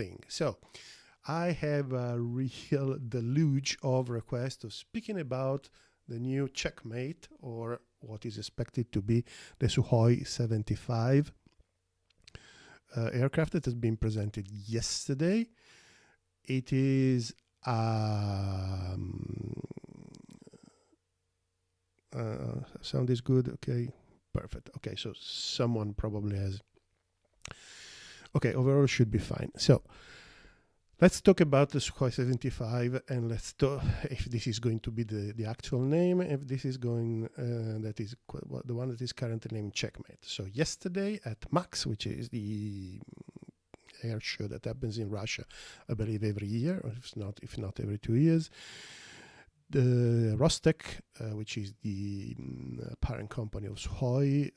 thing. So I have a real deluge of requests of speaking about the new Checkmate, or what is expected to be the Sukhoi 75 aircraft that has been presented yesterday. It is sound is good. Okay, perfect. Okay, so someone probably has. Okay, overall should be fine. So let's talk about the Sukhoi 75, and let's talk if this is going to be the actual name, if this is going, that is the one that is currently named Checkmate. So yesterday at MAX, which is the air show that happens in Russia, I believe every year, or if not every 2 years, the Rostec, which is the parent company of Sukhoi,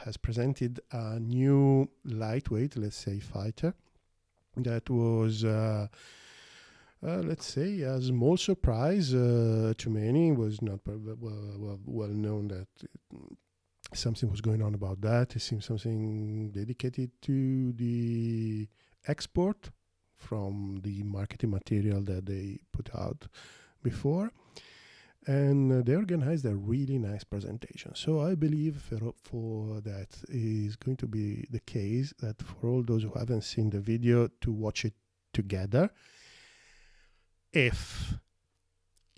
has presented a new lightweight, let's say, fighter that was, let's say, a small surprise to many. It was not well known that something was going on about that. It seems something dedicated to the export from the marketing material that they put out before. And they organized a really nice presentation. So I believe for that is going to be the case, that for all those who haven't seen the video, to watch it together, if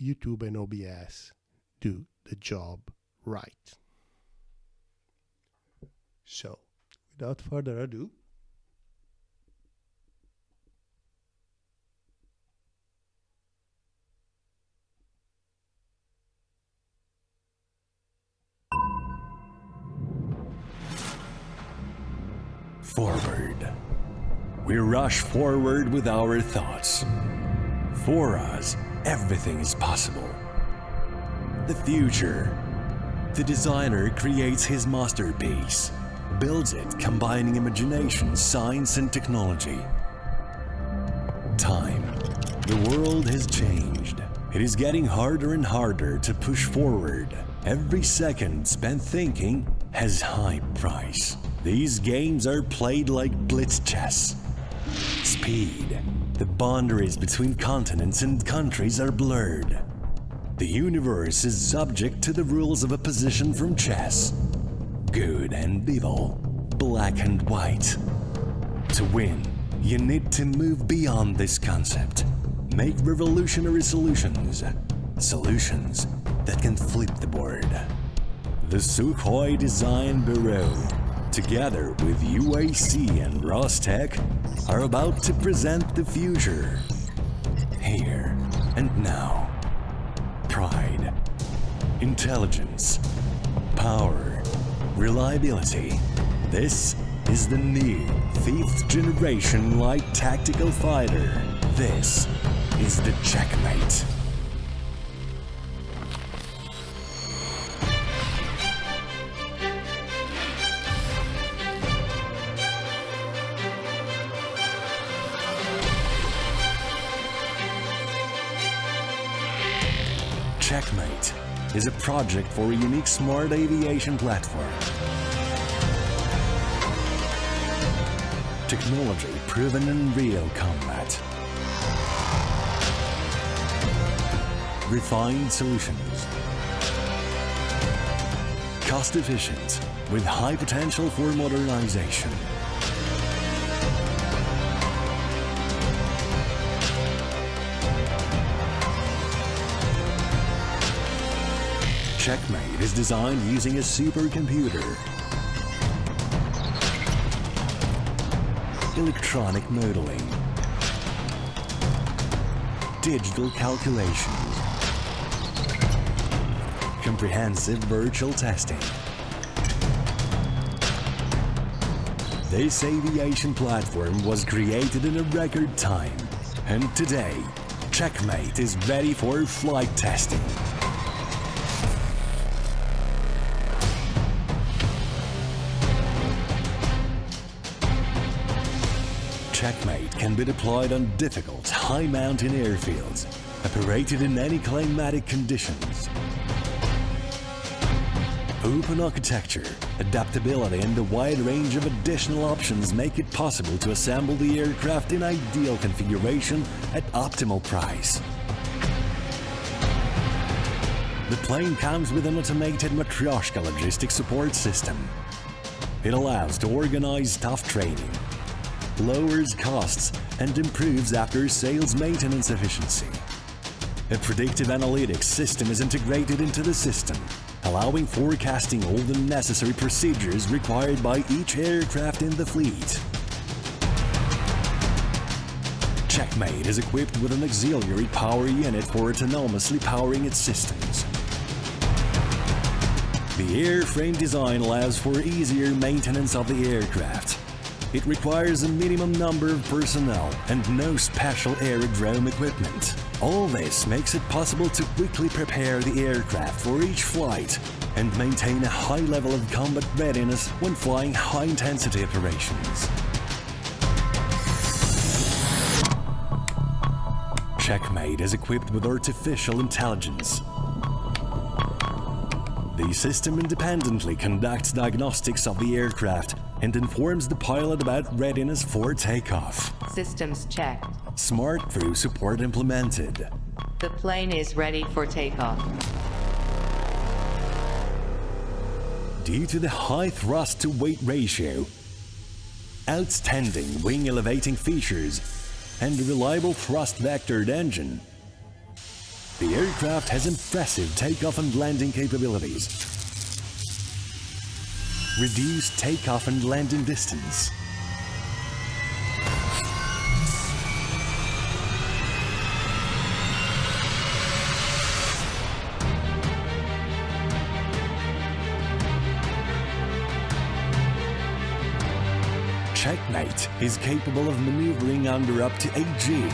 YouTube and OBS do the job right. So without further ado, forward. We rush forward with our thoughts. For us, everything is possible. The future. The designer creates his masterpiece, builds it combining imagination, science, and technology. Time. The world has changed. It is getting harder and harder to push forward. Every second spent thinking has high price. These games are played like blitz chess. Speed. The boundaries between continents and countries are blurred. The universe is subject to the rules of a position from chess. Good and evil, black and white. To win, you need to move beyond this concept. Make revolutionary solutions. Solutions that can flip the board. The Sukhoi Design Bureau, together with UAC and Rostec, are about to present the future. Here and now. Pride, intelligence, power, reliability. This is the new 5th generation light tactical fighter. This is the Checkmate. Checkmate is a project for a unique smart aviation platform. Technology proven in real combat. Refined solutions. Cost efficient with high potential for modernization. Checkmate is designed using a supercomputer, electronic modeling, digital calculations, comprehensive virtual testing. This aviation platform was created in a record time, and today, Checkmate is ready for flight testing. Checkmate can be deployed on difficult, high-mountain airfields, operated in any climatic conditions. Open architecture Adaptability and the wide range of additional options make it possible to assemble the aircraft in ideal configuration at optimal price. The plane comes with an automated Matryoshka logistics support system. It allows to organize staff training, lowers costs, and improves after-sales maintenance efficiency. A predictive analytics system is integrated into the system, allowing forecasting all the necessary procedures required by each aircraft in the fleet. Checkmate is equipped with an auxiliary power unit for autonomously powering its systems. The airframe design allows for easier maintenance of the aircraft. It requires a minimum number of personnel and no special aerodrome equipment. All this makes it possible to quickly prepare the aircraft for each flight and maintain a high level of combat readiness when flying high-intensity operations. Checkmate is equipped with artificial intelligence. The system independently conducts diagnostics of the aircraft and informs the pilot about readiness for takeoff. Systems checked. Smart crew support implemented. The plane is ready for takeoff. Due to the high thrust-to-weight ratio, outstanding wing elevating features, and a reliable thrust-vectored engine, the aircraft has impressive takeoff and landing capabilities. Reduced takeoff and landing distance. Checkmate is capable of maneuvering under up to 8G.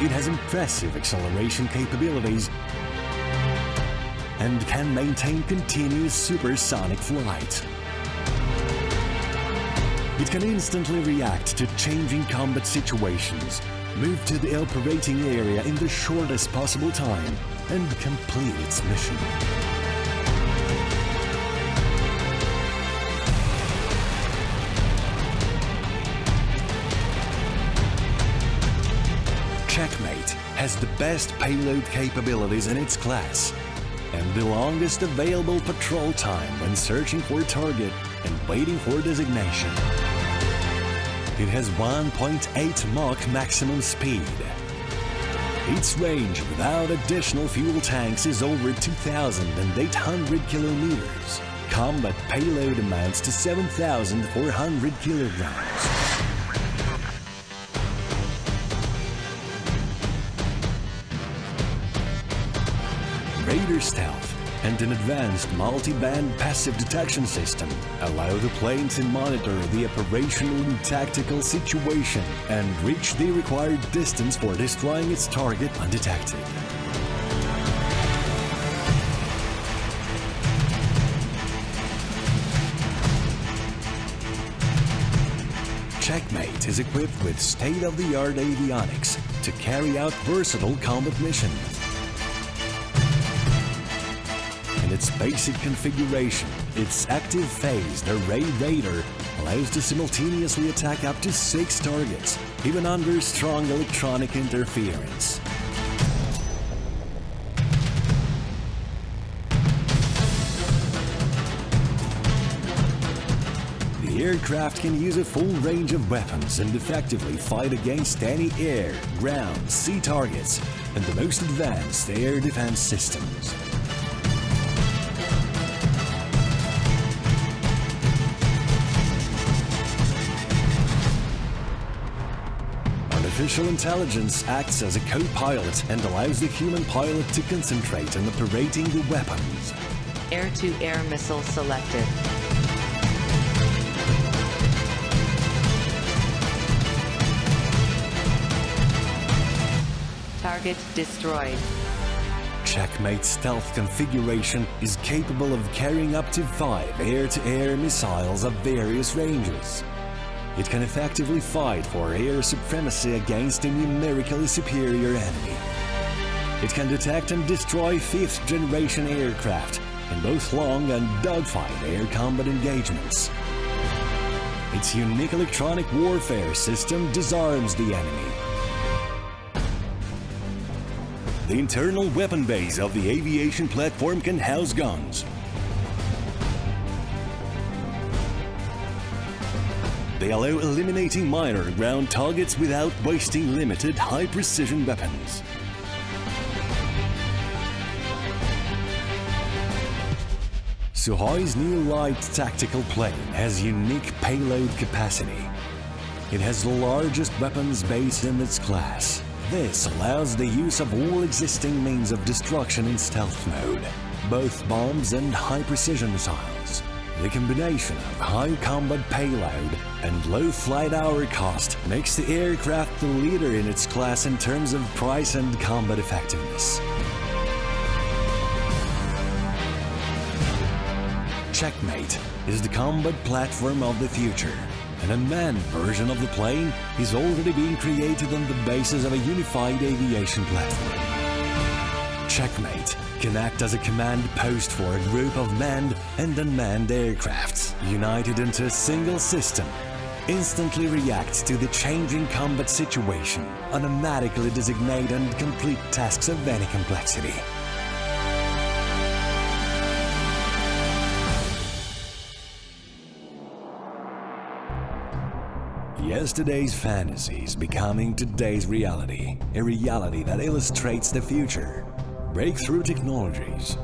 It has impressive acceleration capabilities and can maintain continuous supersonic flight. It can instantly react to changing combat situations, move to the operating area in the shortest possible time, and complete its mission. Checkmate has the best payload capabilities in its class and the longest available patrol time when searching for a target and waiting for designation. It has 1.8 Mach maximum speed. Its range without additional fuel tanks is over 2,800 kilometers. Combat payload amounts to 7,400 kilograms. Radar stealth and an advanced multi-band passive detection system allow the plane to monitor the operational and tactical situation and reach the required distance for destroying its target undetected. Checkmate is equipped with state-of-the-art avionics to carry out versatile combat missions. In its basic configuration, its active phased array radar allows to simultaneously attack up to 6 targets, even under strong electronic interference. The aircraft can use a full range of weapons and effectively fight against any air, ground, sea targets, and the most advanced air defense systems. Artificial intelligence acts as a co-pilot and allows the human pilot to concentrate on operating the weapons. Air-to-air missile selected. Target destroyed. Checkmate's stealth configuration is capable of carrying up to 5 air-to-air missiles of various ranges. It can effectively fight for air supremacy against a numerically superior enemy. It can detect and destroy 5th-generation aircraft in both long and dogfight air combat engagements. Its unique electronic warfare system disarms the enemy. The internal weapon base of the aviation platform can house guns. They allow eliminating minor ground targets without wasting limited high-precision weapons. Sukhoi's new light tactical plane has unique payload capacity. It has the largest weapons base in its class. This allows the use of all existing means of destruction in stealth mode, both bombs and high-precision missiles. The combination of high combat payload and low flight hour cost makes the aircraft the leader in its class in terms of price and combat effectiveness. Checkmate is the combat platform of the future. An unmanned version of the plane is already being created on the basis of a unified aviation platform. Checkmate can act as a command post for a group of manned and unmanned aircrafts, united into a single system. Instantly reacts to the changing combat situation, automatically designate and complete tasks of any complexity. Yesterday's fantasy is becoming today's reality, a reality that illustrates the future. Breakthrough technologies,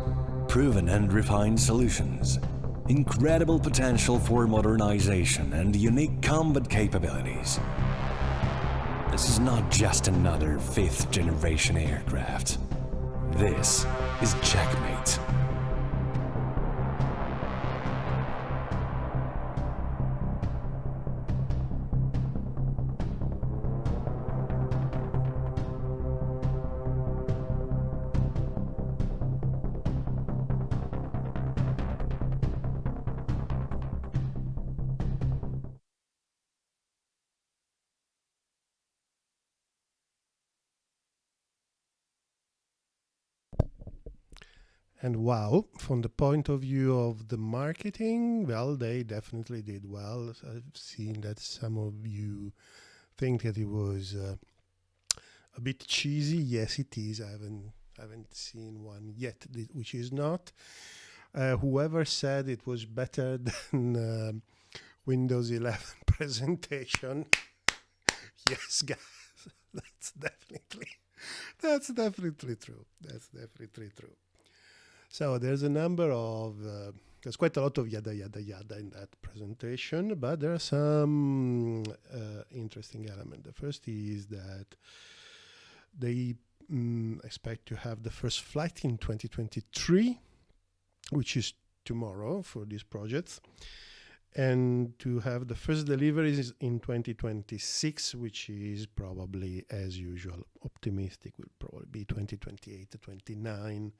proven and refined solutions, incredible potential for modernization and unique combat capabilities. This is not just another fifth-generation aircraft. This is Checkmate. And wow, from the point of view of the marketing, well, they definitely did well. I've seen that some of you think that it was a bit cheesy. Yes, it is. I haven't seen one yet, which is not. Whoever said it was better than Windows 11 presentation, yes, guys, that's definitely true. That's definitely true. So there's a number of, there's quite a lot of yada yada yada in that presentation, but there are some interesting elements. The first is that they expect to have the first flight in 2023, which is tomorrow for these projects, and to have the first deliveries in 2026, which is probably, as usual, optimistic, will probably be 2028 to 29.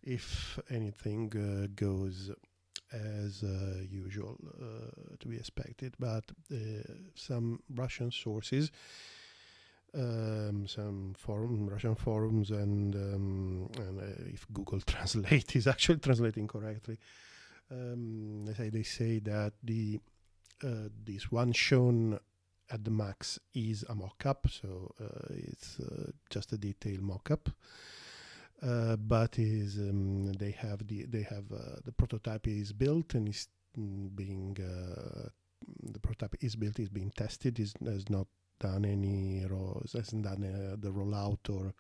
If anything goes as usual to be expected. But some Russian sources, some Russian forums, and if Google Translate is actually translating correctly, they say that this one shown at the max is a mock-up, so it's just a detailed mock-up. But is they have the prototype is built and is being the prototype is built, is being tested, has not done any hasn't done the rollout or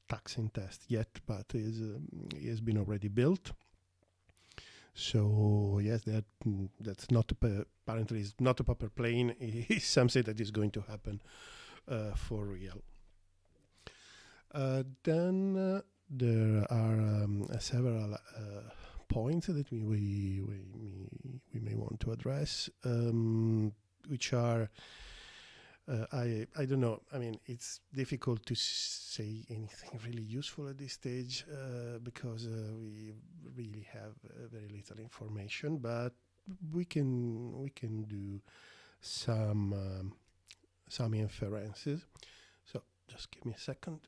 taxing test yet, but has been already built. So yes, that's not apparently is not a proper plane. It's something that is going to happen for real. Then. There are several points that we may want to address, which are I don't know. I mean, it's difficult to say anything really useful at this stage because we really have very little information. But we can do some inferences. So just give me a second.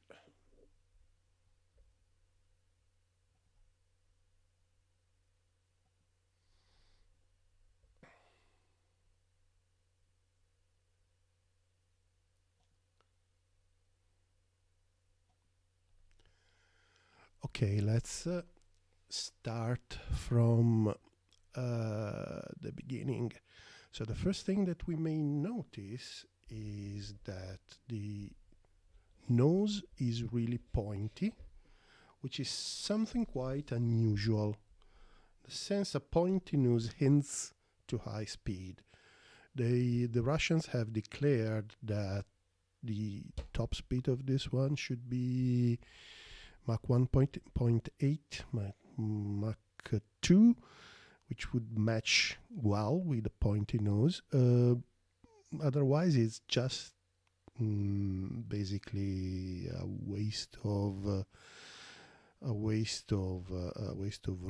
Okay, let's start from the beginning. So the first thing that we may notice is that the nose is really pointy, which is something quite unusual. The sense a pointy nose hints to high speed. The Russians have declared that the top speed of this one should be Mach 1.8, Mach 2, which would match well with the pointy nose. Otherwise, it's just basically a waste of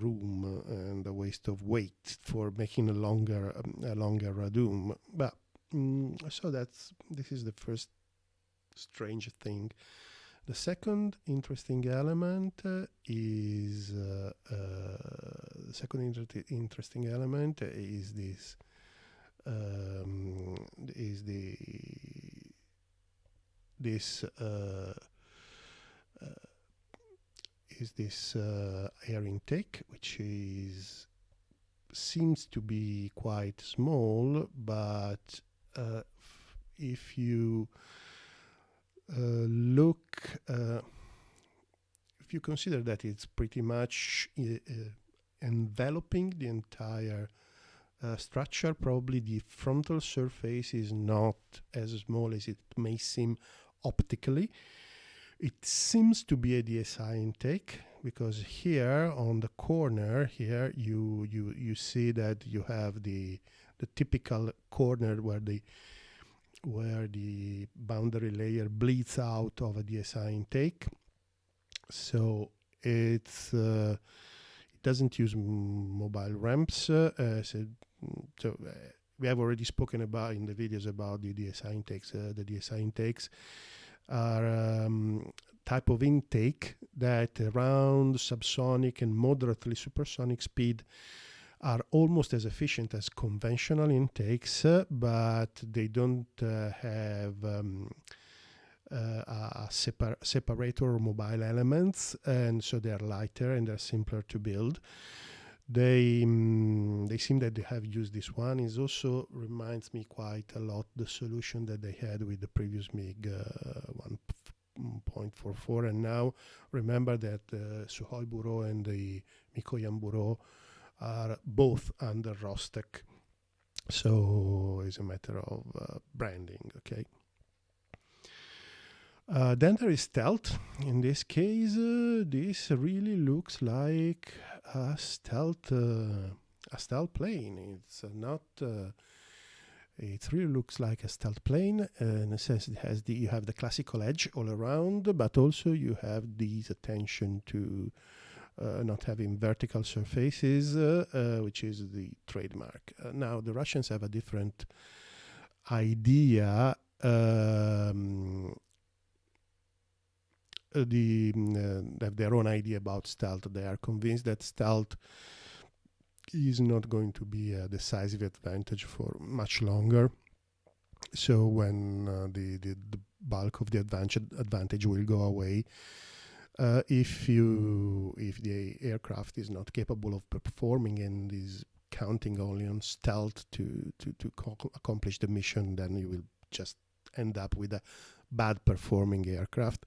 room and a waste of weight for making a longer radome. But so this is the first strange thing. The second interesting element is this air intake, which seems to be quite small, but if you if you consider that it's pretty much enveloping the entire structure, probably the frontal surface is not as small as it may seem optically. It seems to be a DSI intake, because here on the corner here you see that you have the typical corner where the boundary layer bleeds out of a DSI intake. So it doesn't use mobile ramps. So we have already spoken about in the videos about the DSI intakes. The DSI intakes are type of intake that around subsonic and moderately supersonic speed are almost as efficient as conventional intakes, but they don't have a separator or mobile elements, and so they're lighter and they're simpler to build. They seem that they have used this one. It also reminds me quite a lot the solution that they had with the previous MiG 1.44, and now remember that Sukhoi Bureau and the Mikoyan Bureau are both under Rostec, so it's a matter of branding. Okay. Then there is stealth. In this case, this really looks like a stealth plane. It's not. It really looks like a stealth plane. In a sense, it has you have the classical edge all around, but also you have this attention to not having vertical surfaces, which is the trademark. Now, the Russians have a different idea. They have their own idea about stealth. They are convinced that stealth is not going to be a decisive advantage for much longer. So when the bulk of the advantage will go away, if the aircraft is not capable of performing and is counting only on stealth to accomplish the mission, then you will just end up with a bad performing aircraft.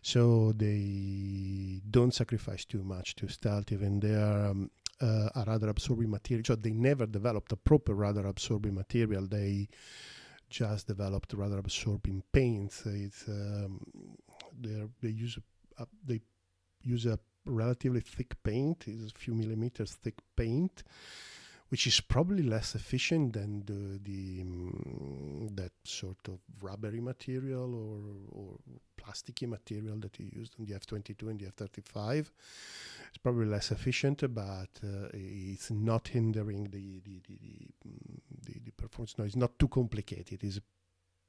So they don't sacrifice too much to stealth. Even they are a radar absorbing material. So they never developed a proper radar absorbing material. They just developed radar absorbing paints. It's they use a relatively thick paint. It's a few millimeters thick paint, which is probably less efficient than that sort of rubbery material or plasticky material that you used on the F-22 and the F-35. It's probably less efficient, but it's not hindering the performance. No, it's not too complicated. It's,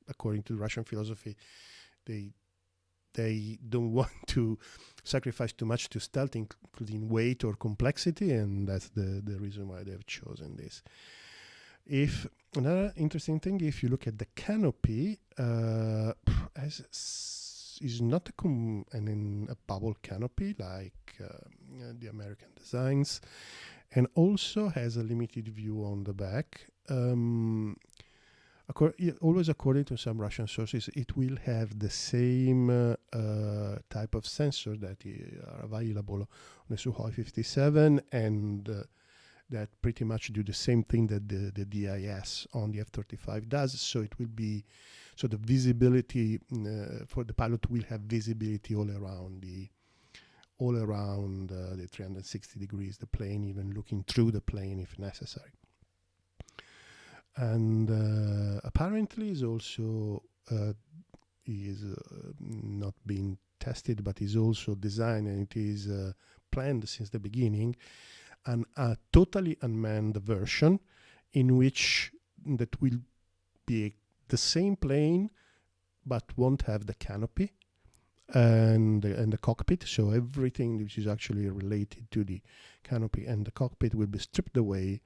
according to Russian philosophy, they don't want to sacrifice too much to stealth, including weight or complexity, and that's the reason why they've chosen this. If another interesting thing, if you look at the canopy, has is not a bubble canopy like the American designs, and also has a limited view on the back. Always according to some Russian sources, it will have the same type of sensor that are available on the Sukhoi 57, and that pretty much do the same thing that the DIS on the F-35 does. So it will be, so the visibility for the pilot will have visibility all around the 360 degrees, the plane, even looking through the plane if necessary. And apparently is also not being tested, but is also designed, and it is planned since the beginning, a totally unmanned version in which that will be the same plane but won't have the canopy and the cockpit. So everything which is actually related to the canopy and the cockpit will be stripped away,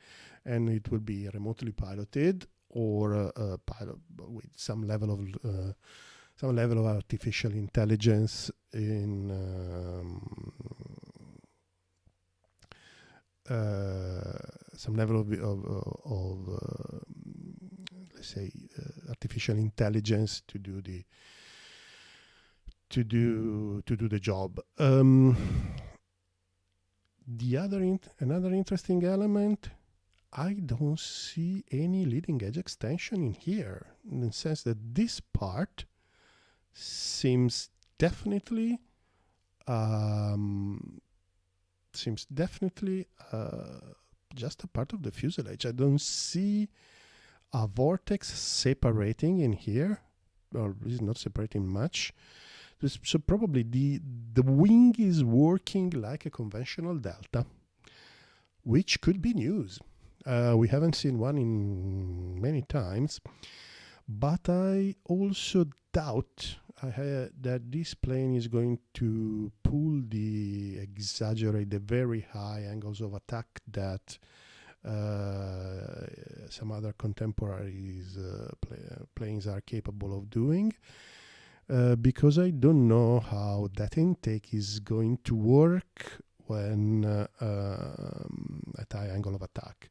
and it will be remotely piloted or pilot with some level of artificial intelligence in some level of let's say artificial intelligence to do the job. Another interesting element, I don't see any leading edge extension in here, in the sense that this part seems definitely just a part of the fuselage. I don't see a vortex separating in here, or is not separating much. So probably the wing is working like a conventional Delta, which could be news. We haven't seen one in many times, but I also doubt that this plane is going to exaggerate the very high angles of attack that some other contemporary planes are capable of doing. Because I don't know how that intake is going to work when at high angle of attack.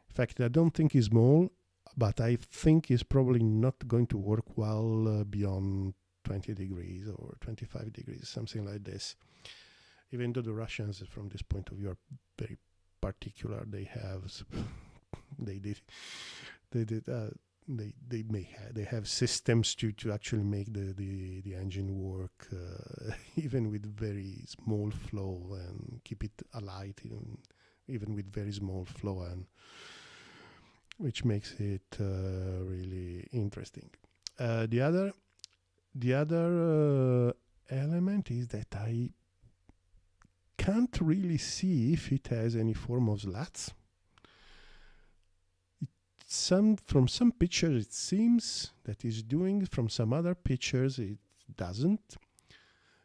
In fact, I don't think it's small, but I think it's probably not going to work well beyond 20 degrees or 25 degrees, something like this. Even though the Russians, from this point of view, are very particular. They have systems to actually make the engine work even with very small flow, and keep it alight even with very small flow, and which makes it really interesting. The other element is that I can't really see if it has any form of slats. From some pictures it seems that it's doing, from some other pictures it doesn't.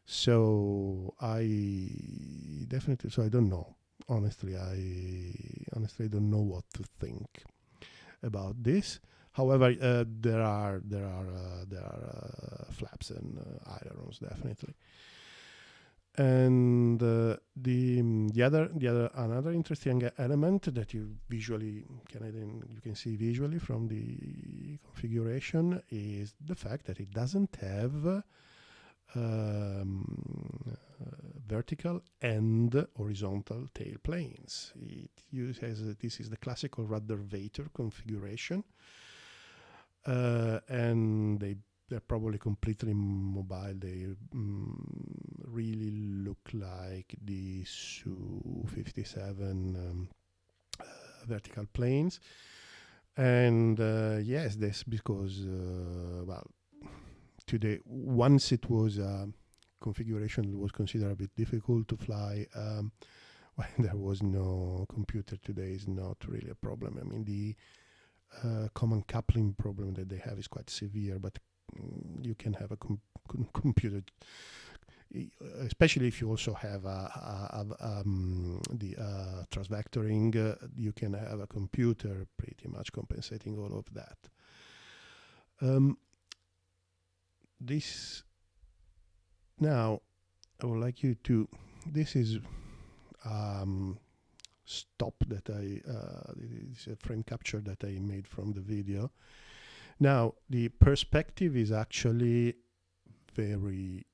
So I don't know. Honestly, I don't know what to think about this. However, there are flaps and ailerons definitely. And another interesting element that you can see visually from the configuration is the fact that it doesn't have vertical and horizontal tail planes. This is the classical rudder Vator configuration, and they're probably completely mobile. They really look like the Su-57 vertical planes. And yes, that's because, today, once it was configuration that was considered a bit difficult to fly, when there was no computer, today is not really a problem. I mean, the common coupling problem that they have is quite severe, but you can have a computer, especially if you also have the transvectoring, you can have a computer pretty much compensating all of that. This Now, I would like you to, this is stop that it's a frame capture that I made from the video. Now, the perspective is actually very,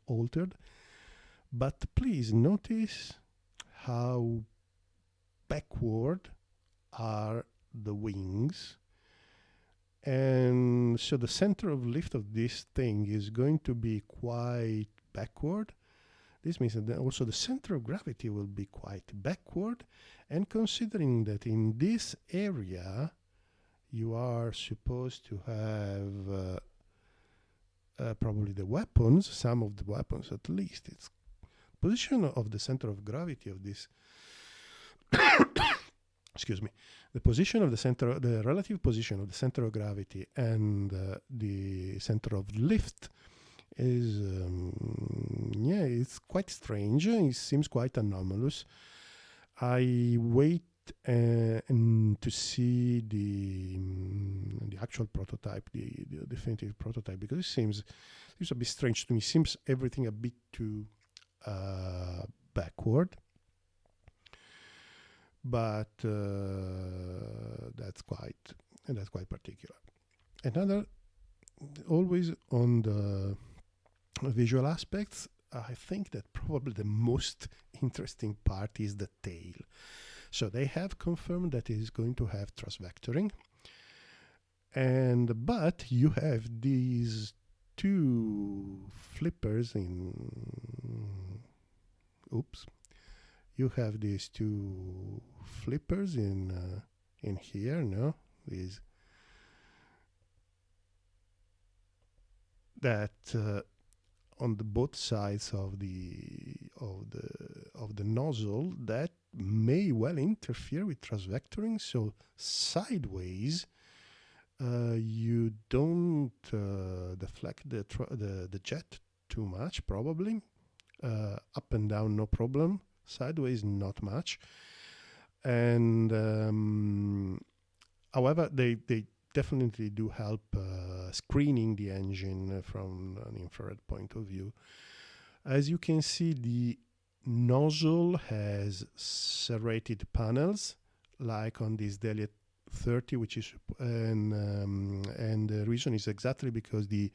altered, but please notice how backward are the wings. And so the center of lift of this thing is going to be quite backward. This means that also the center of gravity will be quite backward. And considering that in this area you are supposed to have probably the weapons, some of the weapons at least, it's position of the center of gravity of this excuse me, the position of the center, the relative position of the center of gravity and the center of lift is, yeah, it's quite strange. It seems quite anomalous. I wait to see the actual prototype, the definitive prototype, because it seems a bit strange to me. Seems everything a bit too backward. But that's quite particular. Another, always on the visual aspects, I think that probably the most interesting part is the tail. So they have confirmed that it is going to have thrust vectoring, but you have these two flippers in. Oops. You have these two flippers in here, no? These that on the both sides of the nozzle that may well interfere with thrust vectoring. So sideways, you don't deflect the jet too much, probably. Up and down, no problem. Sideways, not much. And however, they definitely do help screening the engine from an infrared point of view. As you can see, the nozzle has serrated panels, like on this Delia 30, which is and the reason is exactly because the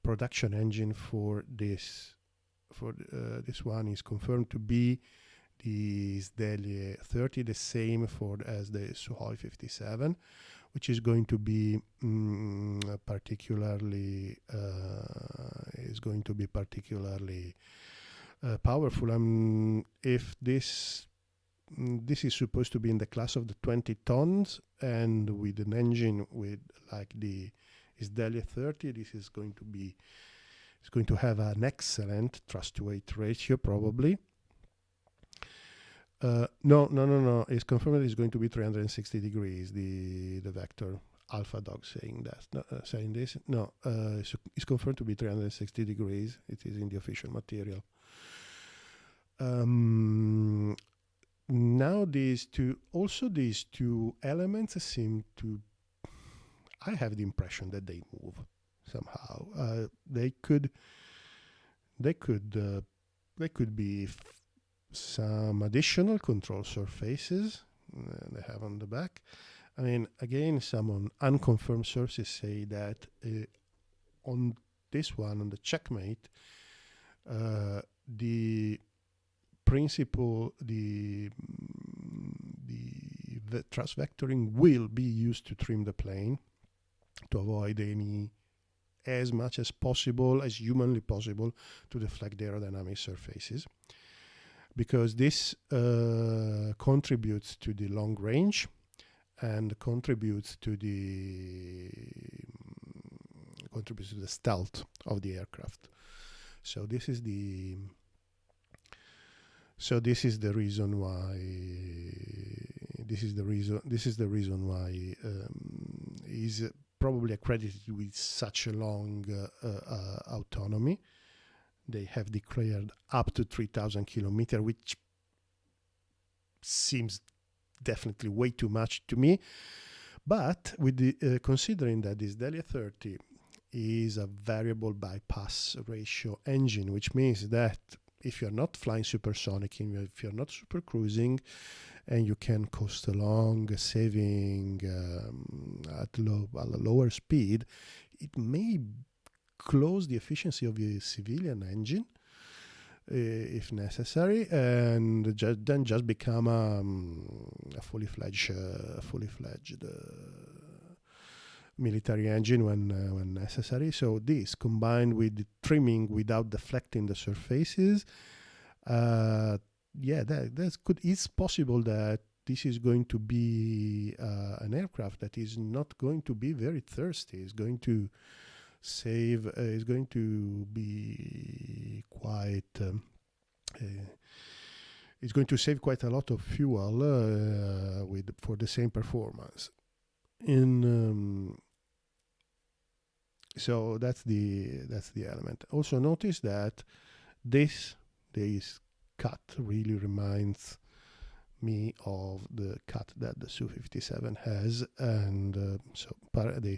production engine for this one is confirmed to be the Delia 30, the same as the Sukhoi 57, which is going to be particularly powerful. If this is supposed to be in the class of the 20 tons, and with an engine with like the Delia 30, this is going to be. It's going to have an excellent thrust to weight ratio, probably. No. It's confirmed it's going to be 360 degrees. The vector Alpha Dog saying this. No, it's confirmed to be 360 degrees. It is in the official material. Now these two elements seem to. I have the impression that they move somehow. They could be some additional control surfaces they have on the back. I mean, again, some unconfirmed sources say that on this one, on the Checkmate, the principle, the thrust vectoring will be used to trim the plane to avoid as much as possible, as humanly possible, to deflect the aerodynamic surfaces, because this contributes to the long range and contributes to the stealth of the aircraft. So this is the reason why is probably accredited with such a long autonomy. They have declared up to 3,000 kilometers, which seems definitely way too much to me. But with the considering that this Delia 30 is a variable bypass ratio engine, which means that if you're not flying supersonic, if you're not super cruising, and you can coast along, saving at a lower speed, it may close the efficiency of the civilian engine if necessary, and then just become a fully fledged military engine when necessary. So this, combined with the trimming without deflecting the surfaces, it's possible that this is going to be an aircraft that is not going to be very thirsty. It's going to save. Is going to be quite. It's going to save quite a lot of fuel for the same performance. So that's the element. Also notice that this cut really reminds me of the cut that the Su-57 has, and so the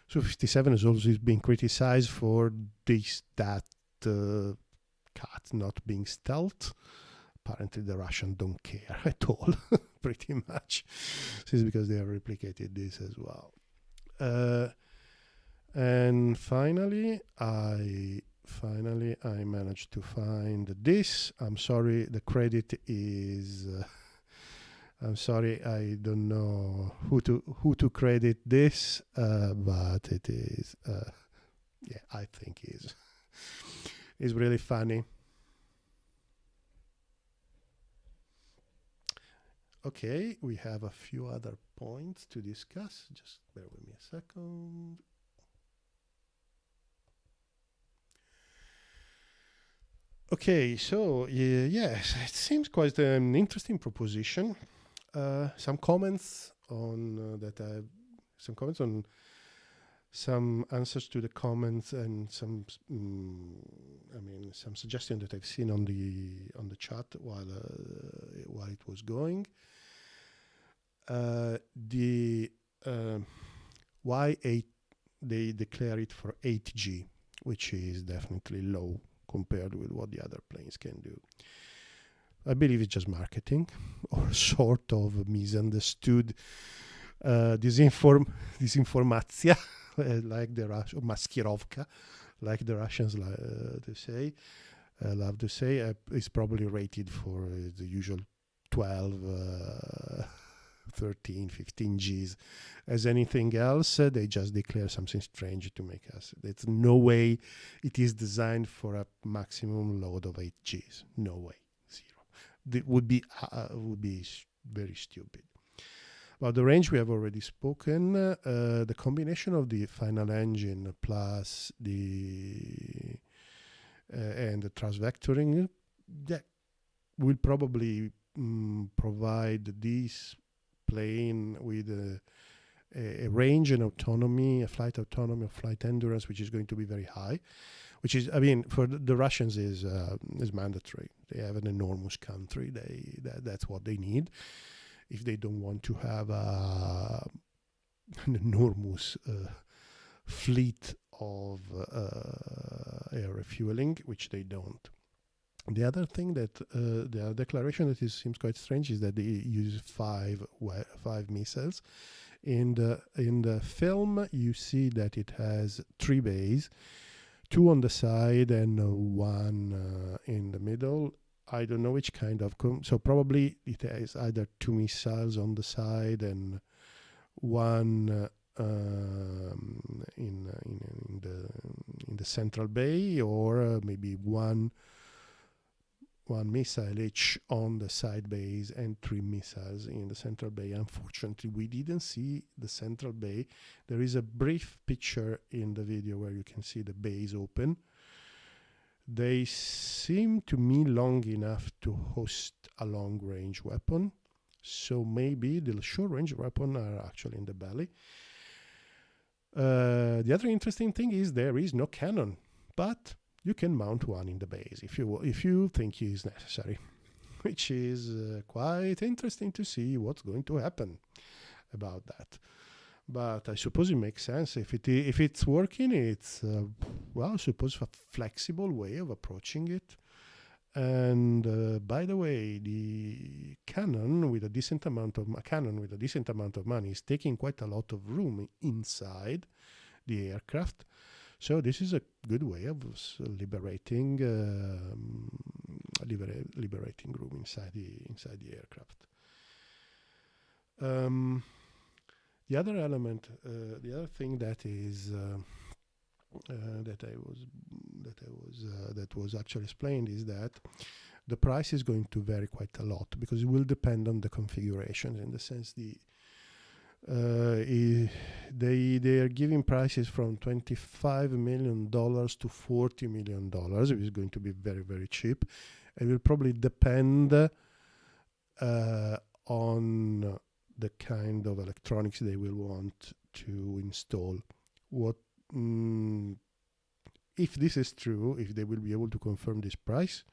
Su-57 has always been criticized for that cut not being stealth. Apparently the Russians don't care at all, pretty much. This is because they have replicated this as well. And finally I managed to find this. I'm sorry, the credit is I'm sorry, I don't know who to credit this, but it is I think is really funny. Okay, we have a few other points to discuss. Just bear with me a second. Okay, so yes, it seems quite an interesting proposition. Some comments on some answers to the comments, and some suggestions that I've seen on the chat while it was going. Why they declare it for 8G, which is definitely low compared with what the other planes can do. I believe it's just marketing, or sort of misunderstood disinformatia, like the Russian maskirovka, like the Russians love to say. It's probably rated for the usual 12, 13, 15 Gs. As anything else, they just declare something strange to make us. There's no way it is designed for a maximum load of 8 Gs. No way. Zero. It would be very stupid. About the range, we have already spoken. The combination of the final engine plus the and the thrust vectoring that will probably provide this plane with a range and autonomy, a flight autonomy, a flight endurance, which is going to be very high. Which is, for the Russians is mandatory. They have an enormous country. That's what they need. If they don't want to have an enormous fleet of air refueling, which they don't. The other thing that the declaration that seems quite strange is that they use five missiles. In the film, you see that it has 3 bays, 2 on the side and 1 in the middle. I don't know which kind of so probably it has either 2 missiles on the side and 1 in the central bay, or maybe one missile each on the side bays and 3 missiles in the central bay. Unfortunately, we didn't see the central bay. There is a brief picture in the video where you can see the bays open. They seem to me long enough to host a long-range weapon, so maybe the short-range weapon are actually in the belly. The other interesting thing is there is no cannon, but you can mount one in the base if you think it is necessary, which is quite interesting to see what's going to happen about that. But I suppose it makes sense. If it's working, it's I suppose a flexible way of approaching it. And by the way, the Canon with a decent amount of money is taking quite a lot of room inside the aircraft. So this is a good way of liberating room inside the aircraft. The other element, the other thing that is that was actually explained is that the price is going to vary quite a lot because it will depend on the configurations. In the sense, they are giving prices from $25 million to $40 million, which is going to be very, very cheap. It will probably depend on the kind of electronics they will want to install. If this is true, if they will be able to confirm this price,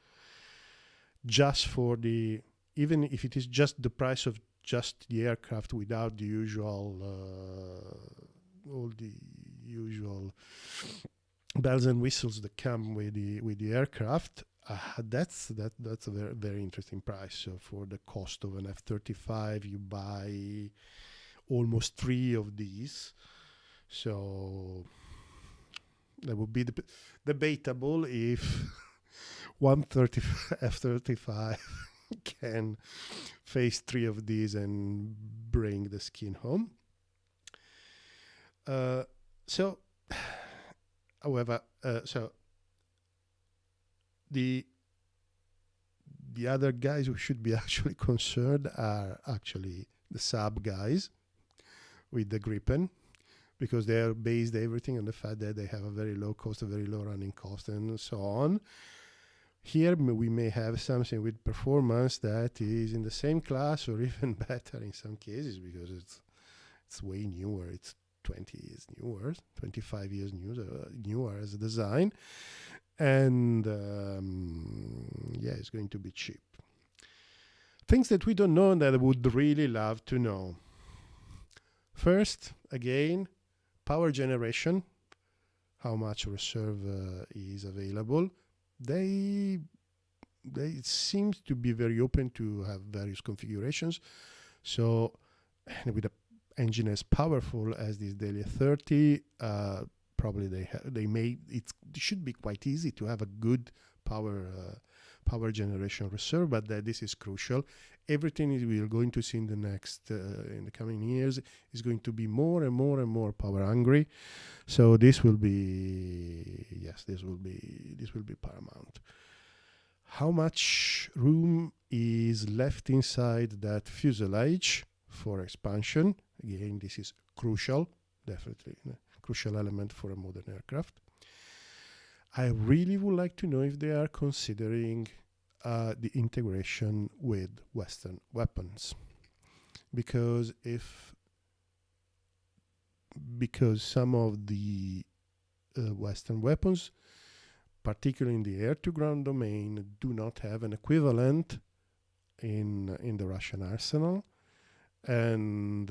just for even if it is just the price of just the aircraft without the usual all the usual bells and whistles that come with the aircraft, that's a very, very interesting price. So for the cost of an F-35, you buy almost 3 of these. So that would be debatable if one F-35 can face 3 of these and bring the skin home. However, the other guys who should be actually concerned are actually the sub guys with the Gripen, because they are based everything on the fact that they have a very low cost, a very low running cost, and so on. Here we may have something with performance that is in the same class or even better in some cases, because it's way newer. It's 20 years newer, 25 years newer as a design, and it's going to be cheap. Things that we don't know and that I would really love to know. First, again, power generation, how much reserve is available. They seem to be very open to have various configurations. So with an engine as powerful as this Delia 30, probably it should be quite easy to have a good power generation reserve, but that this is crucial. Everything we are going to see in the coming years is going to be more and more and more power hungry. So this will be paramount. How much room is left inside that fuselage for expansion? Again, this is crucial, definitely a crucial element for a modern aircraft. I really would like to know if they are considering the integration with Western weapons, because some of the Western weapons, particularly in the air-to-ground domain, do not have an equivalent in the Russian arsenal, and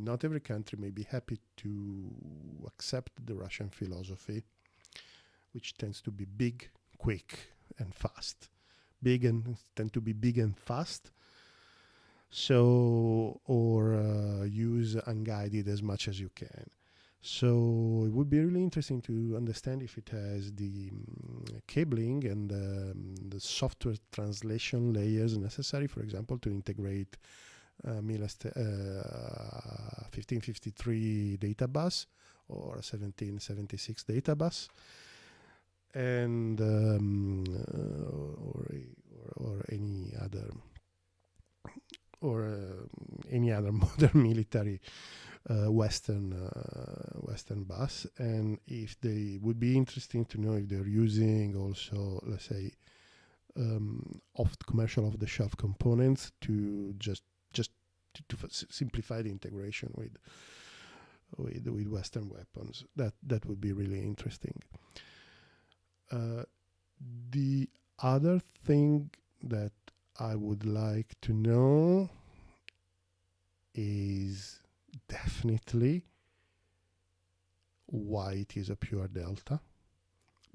not every country may be happy to accept the Russian philosophy, which tends to be big, quick, and fast. Tend to be big and fast. So, or use unguided as much as you can. So it would be really interesting to understand if it has the cabling and the software translation layers necessary, for example, to integrate 1553 data bus or 1776 data bus, and or any other modern military Western bus. And if they would be interesting to know if they're using also, let's say, commercial off-the-shelf components to just to simplify the integration with Western weapons. That would be really interesting. The other thing that I would like to know is definitely why it is a pure delta,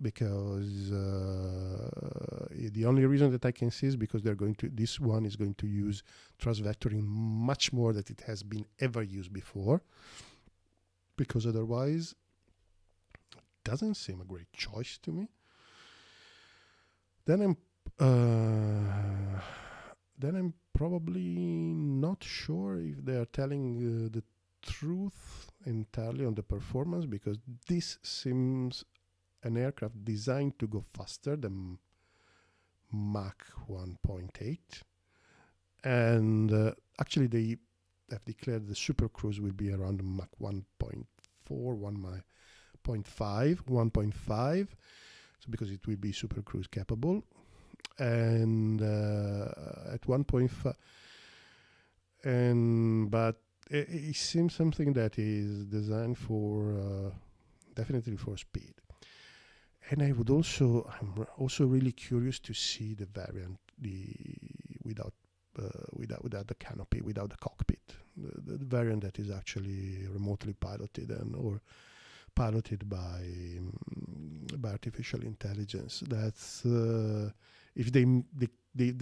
because the only reason that I can see is because this one is going to use transvectoring much more than it has been ever used before, because otherwise it doesn't seem a great choice to me. Then I'm probably not sure if they are telling the truth entirely on the performance, because this seems an aircraft designed to go faster than Mach 1.8, and actually they have declared the super cruise will be around Mach 1.4, 1.5, so because it will be super cruise capable, and at 1.5, but it seems something that is designed for definitely for speed. And I'm also really curious to see the variant, without the canopy, without the cockpit, the variant that is actually remotely piloted or piloted by artificial intelligence. That's if they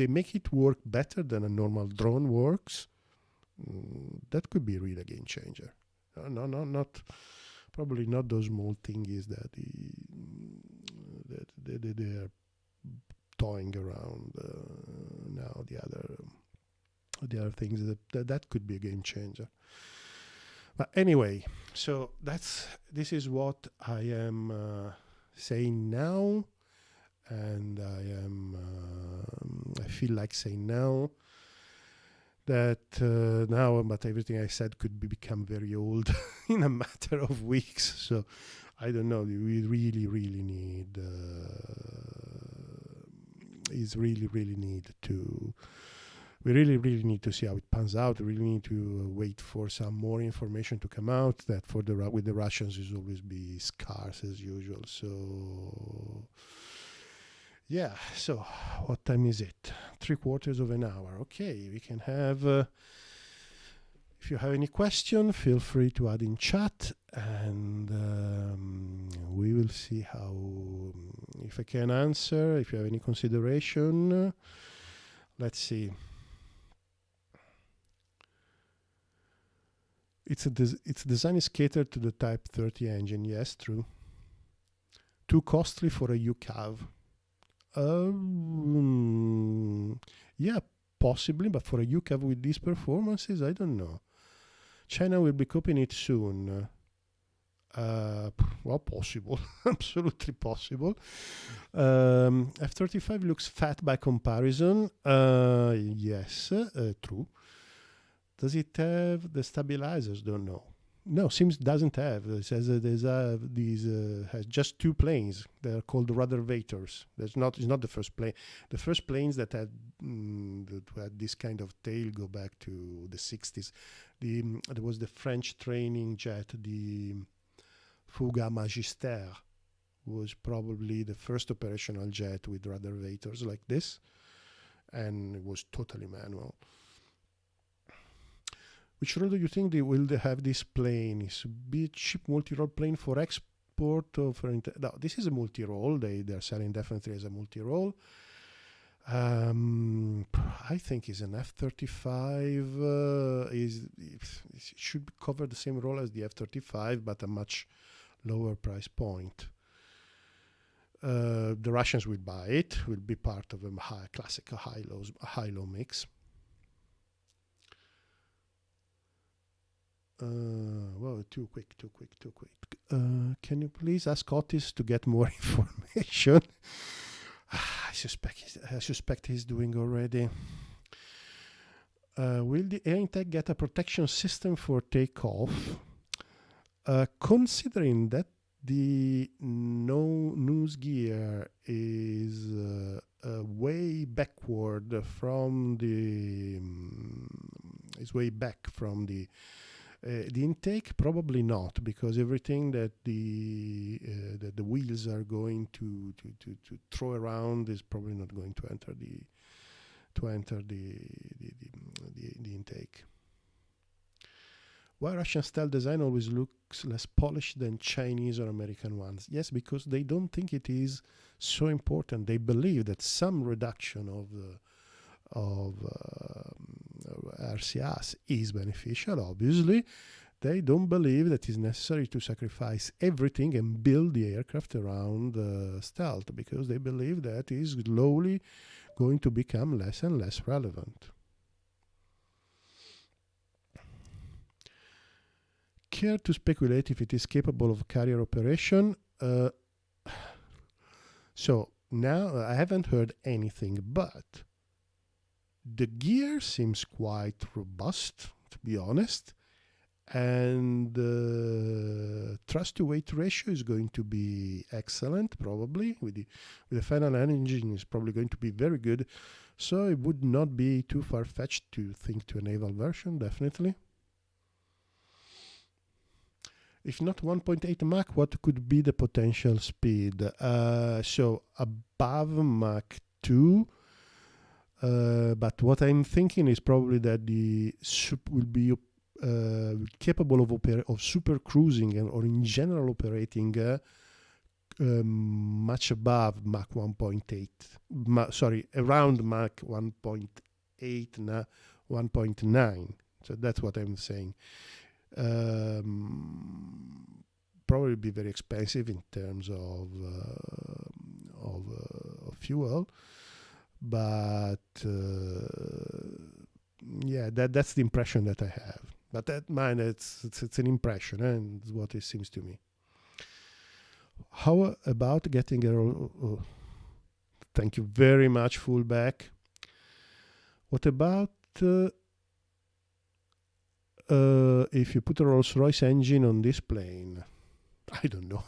make it work better than a normal drone works, that could be really a game changer. Not probably not those small thingies that they are toying around now. The other things that could be a game changer. But anyway, so this is what I am saying now, and I feel like saying now that but everything I said could become very old in a matter of weeks. So I don't know. We really need we really need to see how it pans out. We really need to wait for some more information to come out. That with the Russians is always be scarce as usual. So yeah, so what time is it? 3/4 of an hour. Okay, we can have, if you have any question, feel free to add in chat, and we will see if I can answer, if you have any consideration. Let's see. Its design is catered to the Type 30 engine. Yes, true. Too costly for a UCAV. Yeah, possibly, but for a UCAV with these performances, I don't know. China will be copying it soon. Well, possible. Absolutely possible. F-35 looks fat by comparison. Yes, true. Does it have the stabilizers? Don't know. No, seems doesn't have. It says has just two planes. They're called ruddervators. It's not the first plane. The first planes that had this kind of tail go back to the 60s. There was the French training jet, the Fuga Magister, was probably the first operational jet with ruddervators like this, and it was totally manual. Which role do you think they will have this plane? Is be a cheap multi-role plane for export or for no, this is a multi-role. They're selling definitely as a multi-role. I think is an F-35. It should cover the same role as the F-35, but a much lower price point. The Russians will buy it. Will be part of a classic high-low mix. Well, too quick. Can you please ask Otis to get more information? I suspect he's doing already. Will the air intake get a protection system for takeoff? Considering that the nose gear is way backward from the the intake, probably not, because everything that the wheels are going to throw around is probably not going to enter the intake. Why Russian style design always looks less polished than Chinese or American ones? Yes, because they don't think it is so important. They believe that some reduction of RCS is beneficial, obviously. They don't believe that it's necessary to sacrifice everything and build the aircraft around stealth, because they believe that is slowly going to become less and less relevant. Care to speculate if it is capable of carrier operation? So now I haven't heard anything, but the gear seems quite robust, to be honest, and thrust to weight ratio is going to be excellent, probably with the final engine is probably going to be very good. So it would not be too far-fetched to think to a naval version, definitely. If not 1.8 Mach, what could be the potential speed? So above Mach 2, but what I'm thinking is probably that the SUP will be capable of super cruising or in general operating much above Mach 1.8. Sorry, around Mach 1.8, 1.9. So that's what I'm saying. Probably be very expensive in terms of fuel, but yeah, that's the impression that I have. But that mine, it's an impression, and it's what it seems to me. How about getting a? Thank you very much, Fullback. What about if you put a Rolls-Royce engine on this plane? I don't know.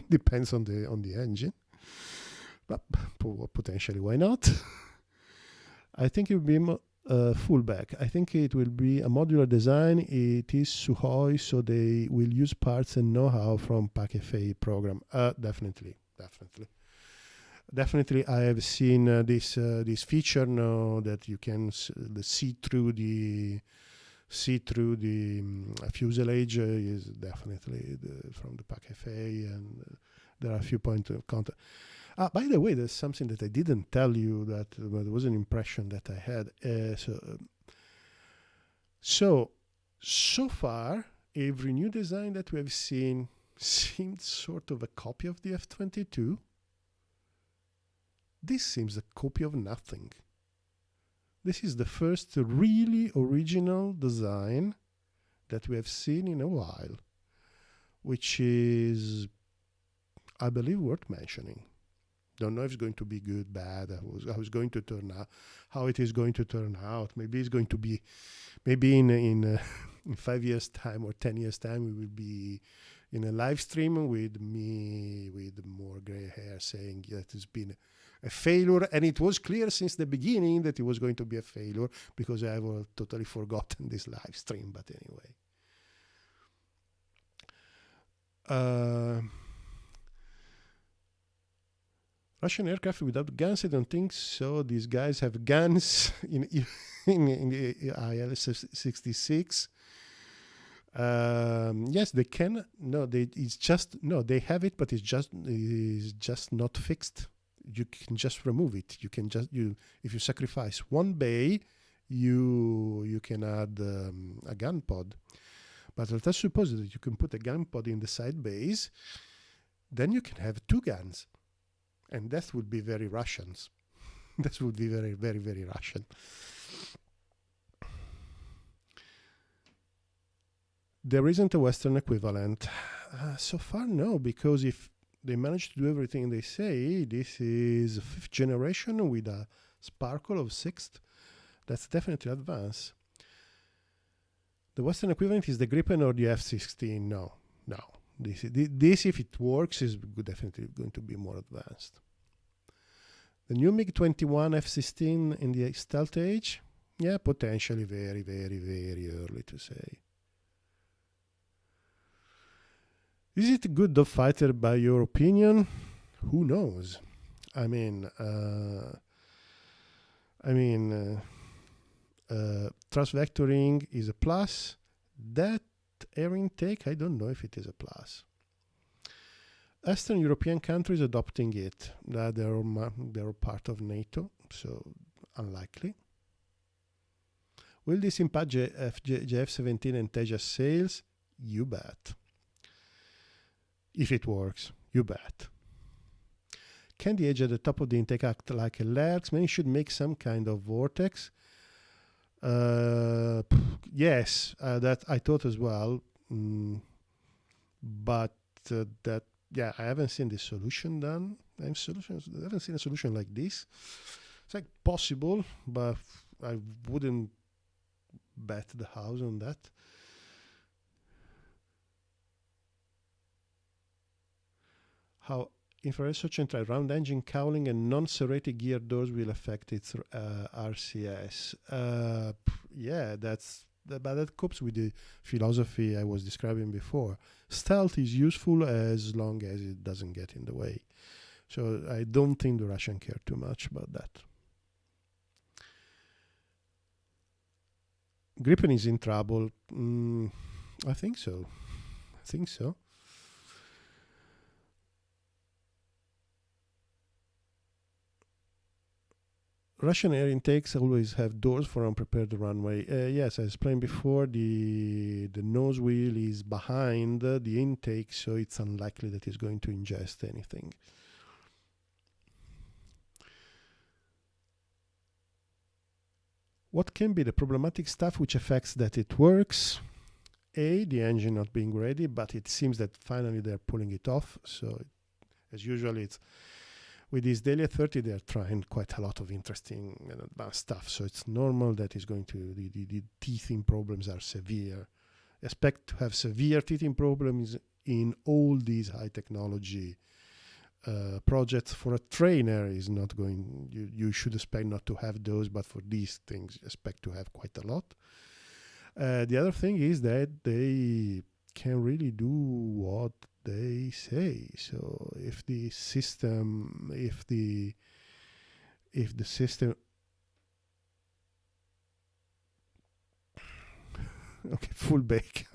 Depends on the engine, but potentially why not? I think it will be Fullback. I think it will be a modular design. It is Sukhoi, so they will use parts and know-how from PAC-FA program. Definitely. I have seen this feature now that you can see through the fuselage is definitely from the PAC-FA, and there are a few points of contact. By the way, there's something that I didn't tell you that there was an impression that I had. So far, every new design that we have seen seemed sort of a copy of the F-22. This seems a copy of nothing. This is the first really original design that we have seen in a while, which is, I believe, worth mentioning. Don't know if it's going to be good, bad, how it's going to turn out, how it is going to turn out. Maybe it's going to be, maybe in 5 years' time or 10 years' time, we will be in a live stream with me with more gray hair saying that it's been a failure, and it was clear since the beginning that it was going to be a failure because I have totally forgotten this live stream. But anyway, Russian aircraft without guns, I don't think so. These guys have guns in the IL-66. Yes, they can. No, they have it, but it's just not fixed. You can just remove it. You can if you sacrifice one bay, you can add a gun pod. But let's suppose that you can put a gun pod in the side bays, then you can have two guns, and that would be very Russians. That would be very, very, very Russian. There isn't a Western equivalent. So far, no, because if they manage to do everything they say, this is a 5th generation with a sparkle of 6th. That's definitely advanced. The Western equivalent is the Gripen or the F-16. No. This, if it works, is definitely going to be more advanced. The new MiG-21 F-16 in the stealth age? Yeah, potentially very, very, very early to say. Is it a good dogfighter by your opinion? Who knows? Thrust vectoring is a plus. That air intake, I don't know if it is a plus. Eastern European countries adopting it. They're part of NATO, so unlikely. Will this impact JF-17 and Tejas sales? You bet. If it works, you bet. Can the edge at the top of the intake act like a lattice? Maybe should make some kind of vortex. Yes, that I thought as well. But that, yeah, I haven't seen this solution done. I haven't seen a solution like this. It's like possible, but I wouldn't bet the house on that. How infrared search and try round engine cowling and non-serrated gear doors will affect its RCS. Yeah, but that copes with the philosophy I was describing before. Stealth is useful as long as it doesn't get in the way. So I don't think the Russian care too much about that. Gripen is in trouble. I think so. Russian air intakes always have doors for unprepared runway. Yes, I explained before, the nose wheel is behind the intake, so it's unlikely that it's going to ingest anything. What can be the problematic stuff which affects that it works? A, the engine not being ready, but it seems that finally they're pulling it off. So as usual, it's with this Delia 30, they're trying quite a lot of interesting and advanced stuff. So it's normal that it's going to, the teething problems are severe. Expect to have severe teething problems in all these high technology projects. For a trainer is not going, you should expect not to have those, but for these things, expect to have quite a lot. The other thing is that they can really do what they say. So if the system, okay, fullback,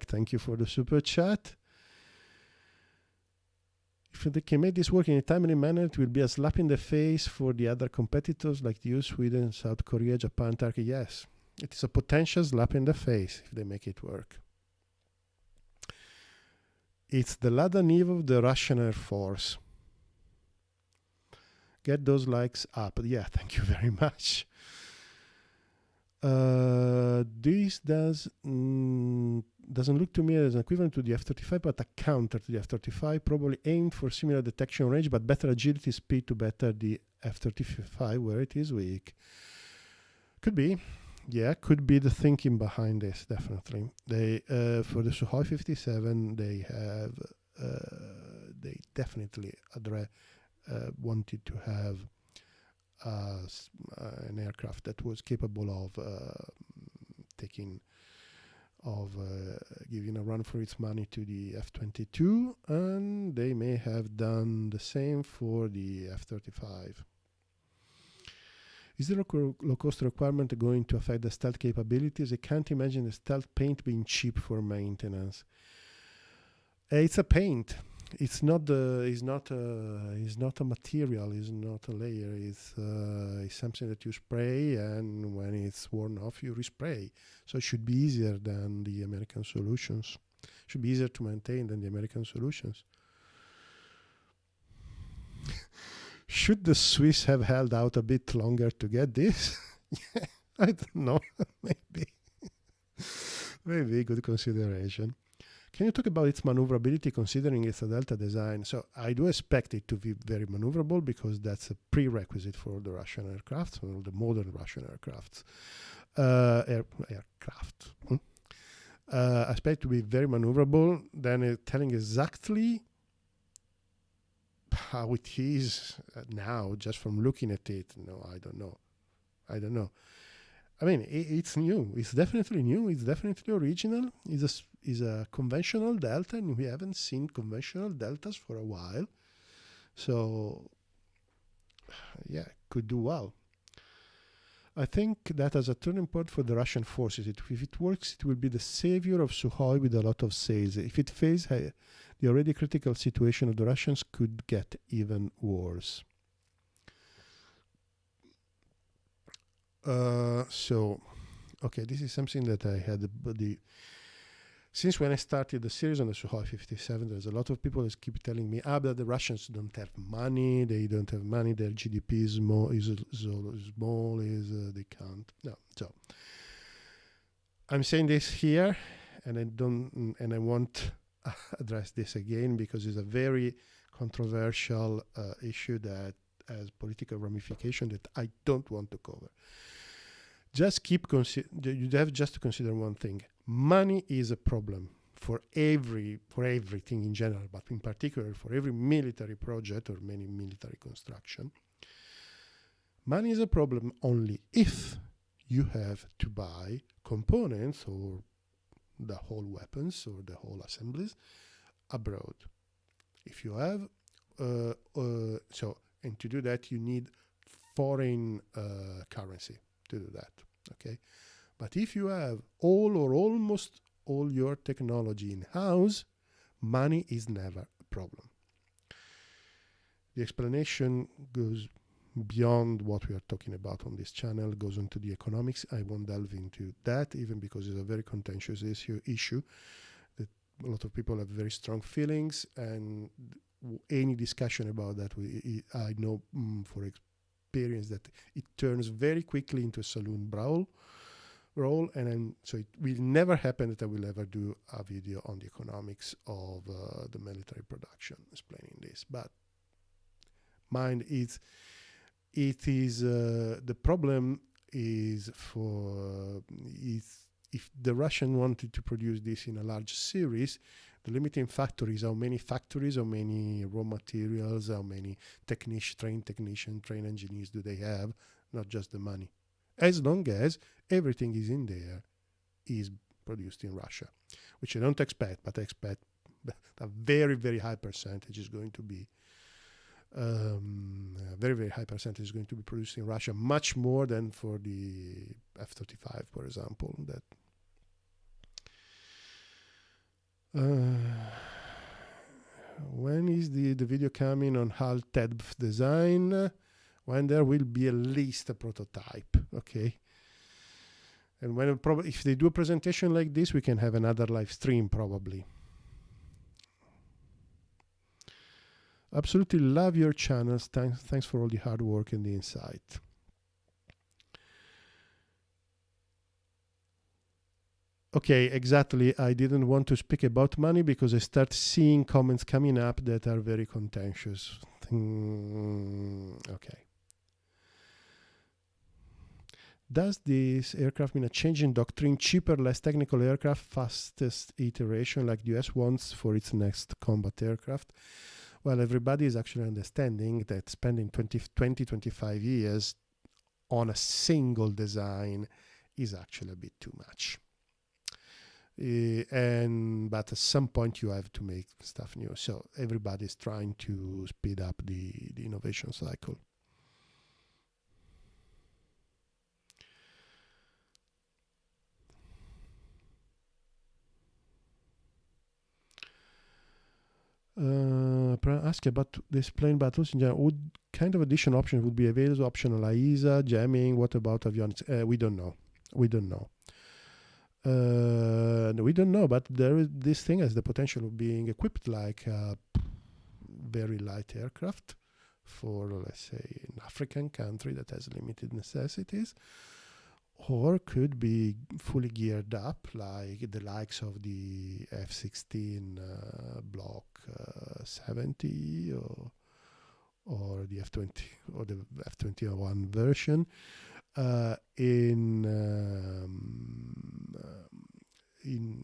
thank you for the super chat. If they can make this work in a timely manner, it will be a slap in the face for the other competitors like the US, Sweden, South Korea, Japan, Turkey. Yes, it is a potential slap in the face if they make it work. It's the Lada Niva of the Russian Air Force. Get those likes up. Yeah, thank you very much. This doesn't look to me as an equivalent to the F-35, but a counter to the F-35, probably aimed for similar detection range, but better agility speed to better the F-35 where it is weak. Could be. Yeah, could be the thinking behind this, definitely. They for the Sukhoi 57, they have they definitely wanted to have an aircraft that was capable of giving a run for its money to the F-22, and they may have done the same for the F-35. Is the low-cost requirement going to affect the stealth capabilities? I can't imagine the stealth paint being cheap for maintenance. It's a paint. It's not a material. It's not a layer. It's something that you spray, and when it's worn off, you respray. So it should be easier than the American solutions. Should be easier to maintain than the American solutions. Should the Swiss have held out a bit longer to get this? Yeah, I don't know. Maybe good consideration. Can you talk about its maneuverability considering it's a Delta design? So I do expect it to be very maneuverable because that's a prerequisite for the Russian aircraft, or the modern Russian aircraft. I expect it to be very maneuverable. Then telling exactly how it is now, just from looking at it, no, I don't know. I mean, it's new. It's definitely new. It's definitely original. It's a conventional Delta, and we haven't seen conventional Deltas for a while. So, yeah, could do well. I think that as a turning point for the Russian forces, if it works, it will be the savior of Sukhoi with a lot of sales. If it fails, the already critical situation of the Russians could get even worse. Okay, this is something that I had since when I started the series on the Sukhoi 57, there's a lot of people that keep telling me, that the Russians don't have money, they don't have money, their GDP is small, they can't. No, so I'm saying this here, and I won't address this again because it's a very controversial issue that has political ramification that I don't want to cover. Just you have just to consider one thing. Money is a problem for everything in general, but in particular for every military project or many military construction. Money is a problem only if you have to buy components or the whole weapons or the whole assemblies abroad. If you have, and to do that you need foreign currency to do that, okay? But if you have all or almost all your technology in-house, money is never a problem. The explanation goes beyond what we are talking about on this channel, goes into the economics. I won't delve into that, even because it's a very contentious issue that a lot of people have very strong feelings, and any discussion about that, I know for experience that it turns very quickly into a saloon brawl, and so it will never happen that I will ever do a video on the economics of the military production explaining this. But mind it is the problem is if the Russian wanted to produce this in a large series, the limiting factor is how many factories, how many raw materials, how many trained technicians, trained engineers do they have, not just the money. As long as everything is in there, is produced in Russia, which I don't expect, but I expect a very, very high percentage is going to be very, very high percentage is going to be produced in Russia, much more than for the F-35, for example. That when is the video coming on HAL TEDF design? When there will be at least a prototype, okay? And when if they do a presentation like this, we can have another live stream probably. Absolutely love your channels. Thanks for all the hard work and the insight. Okay, exactly. I didn't want to speak about money because I start seeing comments coming up that are very contentious. Okay. Does this aircraft mean a change in doctrine, cheaper, less technical aircraft, fastest iteration like the US wants for its next combat aircraft? Well, everybody is actually understanding that spending 25 years on a single design is actually a bit too much. But at some point you have to make stuff new. So everybody is trying to speed up the innovation cycle. Ask about this plane battles in general. What kind of additional options would be available? Optional AISA, jamming. What about avionics? We don't know. We don't know. We don't know. But this thing has the potential of being equipped like a very light aircraft for, let's say, an African country that has limited necessities, or could be fully geared up like the likes of the F-16 Block 70 or the F-20 or the F-21 version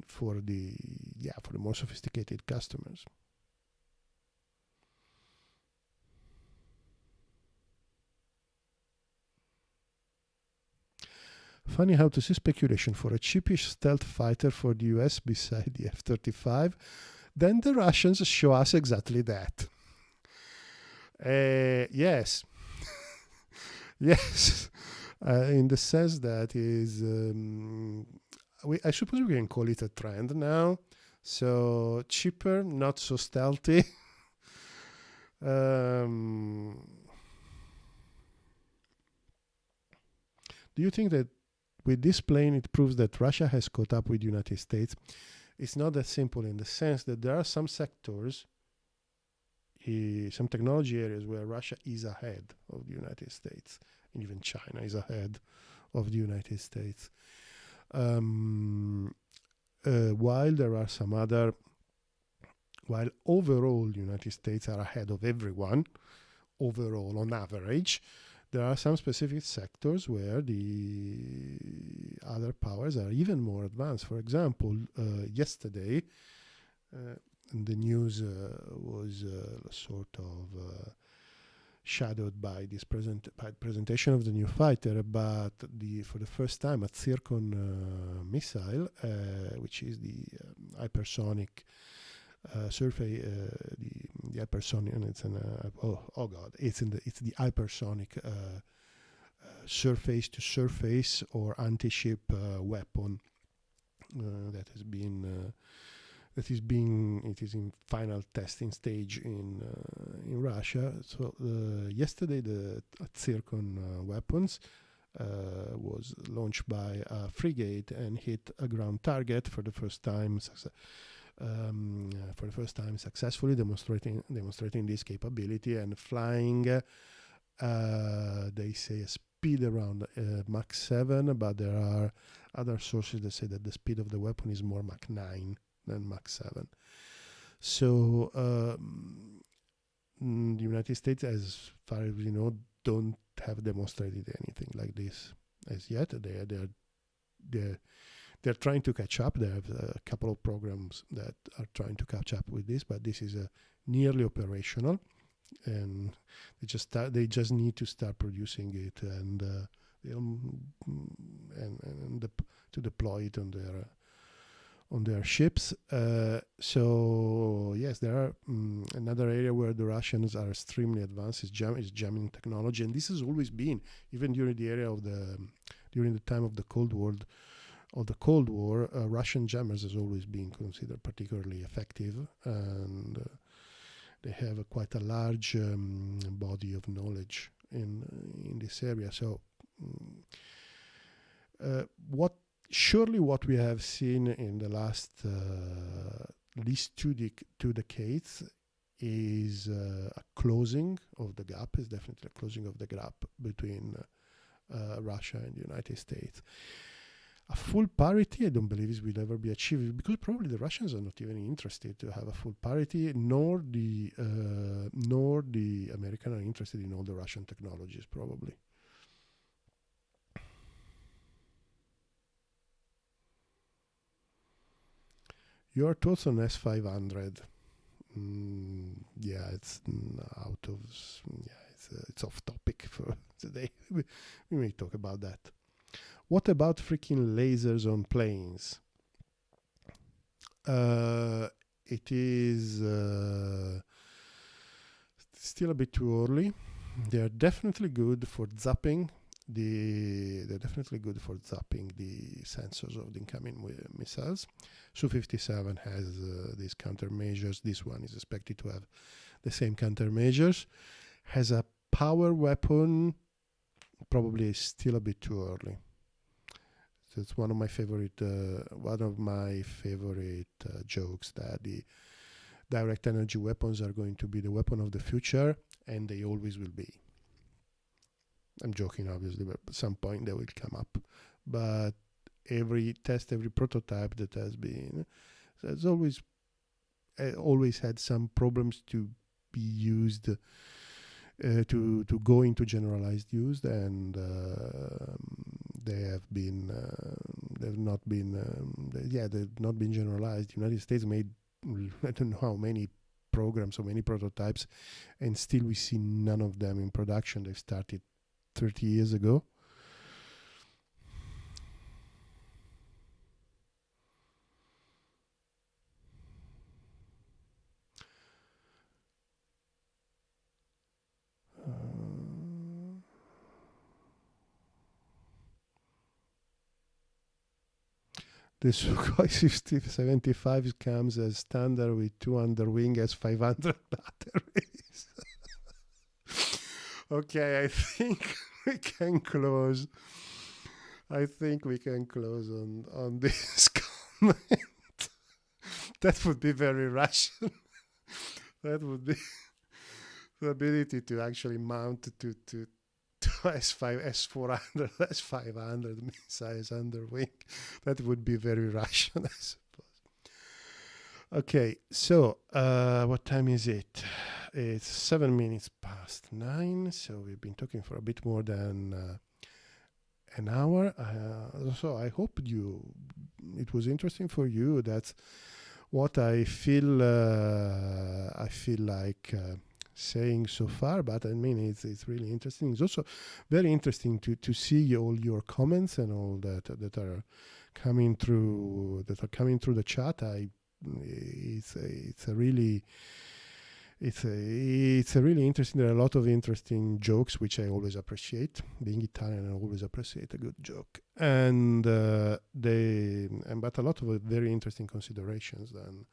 for the more sophisticated customers. Funny how to see speculation for a cheapish stealth fighter for the US beside the F-35. Then the Russians show us exactly that. Yes. Yes. in the sense that is, I suppose we can call it a trend now. So cheaper, not so stealthy. Do you think that with this plane it proves that Russia has caught up with the United States? It's not that simple, in the sense that there are some sectors, some technology areas where Russia is ahead of the United States, and even China is ahead of the United States. While there are some other, while overall the United States are ahead of everyone, overall on average, there are some specific sectors where the other powers are even more advanced. For example, yesterday, the news was sort of shadowed by this presentation of the new fighter, but for the first time, a Zircon missile, which is the hypersonic surface, the hypersonic, and it's it's the hypersonic surface to surface or anti-ship weapon that is in final testing stage in Russia. So yesterday, the Zircon weapons was launched by a frigate and hit a ground target for the first time. Successfully demonstrating this capability and flying. They say a speed around Mach 7, but there are other sources that say that the speed of the weapon is more Mach 9 than Mach 7. So the United States, as far as we know, don't have demonstrated anything like this as yet. They're trying to catch up. They have a couple of programs that are trying to catch up with this, but this is nearly operational, and they just need to start producing it and to deploy it on their ships. So yes, there are another area where the Russians are extremely advanced is jamming technology, and this has always been, even during the time of the Cold War. Russian jammers has always been considered particularly effective, and they have quite a large body of knowledge in this area. So, what we have seen in the last at least two decades is a closing of the gap. Is definitely a closing of the gap between Russia and the United States. A full parity, I don't believe will ever be achieved, because probably the Russians are not even interested to have a full parity, nor the Americans are interested in all the Russian technologies, probably. Your thoughts on S500? Yeah, it's out of. Yeah, it's off topic for today. We may talk about that. What about freaking lasers on planes? It is still a bit too early. They're definitely good for zapping the sensors of the incoming missiles. Su-57 has these countermeasures. This one is expected to have the same countermeasures. Has a power weapon. Probably still a bit too early. So it's one of my favorite jokes that the direct energy weapons are going to be the weapon of the future, and they always will be. I'm joking, obviously, but at some point they will come up. But every prototype that has always had some problems to be used, to go into generalized use, and they've not been generalized. The United States made I don't know how many programs, so many prototypes, and still we see none of them in production. They started 30 years ago. The Sukhoi Su-75 comes as standard with 200 wing as 500 batteries. Okay, I think we can close. I think we can close on this comment. That would be very Russian. That would be the ability to actually mount to S5, S400, S500 missiles under wing. That would be very Russian, I suppose. Okay, so what time is it? It's 7 minutes past 9, so we've been talking for a bit more than an hour. So I hope it was interesting for you. That's what I feel. I feel like saying so far, but I mean it's really interesting. It's also very interesting to see all your comments and all that are coming through the chat. It's a really interesting. There are a lot of interesting jokes which I always appreciate. Being Italian, I always appreciate a good joke, and but a lot of very interesting considerations. And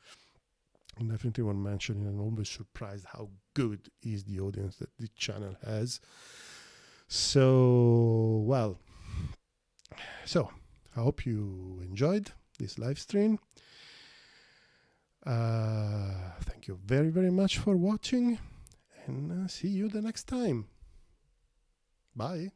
I definitely want to mention, and I'm always surprised how good is the audience that the channel has. So I hope you enjoyed this live stream. Thank you very, very much for watching, and see you the next time. Bye.